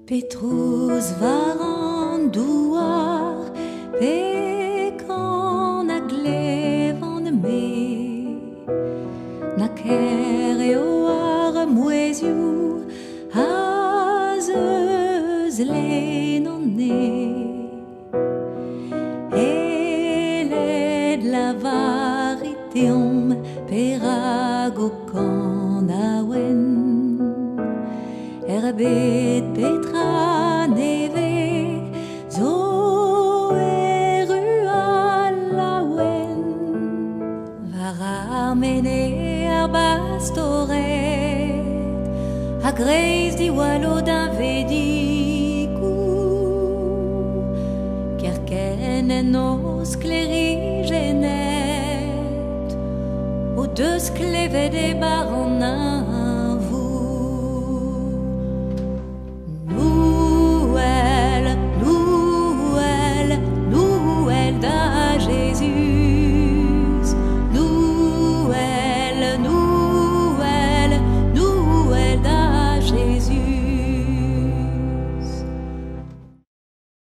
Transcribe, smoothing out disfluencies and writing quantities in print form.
Petrus varan douar, pecan a glevan me, na ker eo ar moueziou, a zeus lenon ne. Eled la variteom perag o kan awen, bet petra neve zo eru al lawen var armene ar bastoret a greiz di walo d'un vedikou kerken en os klerigenet o deus klevet e bar an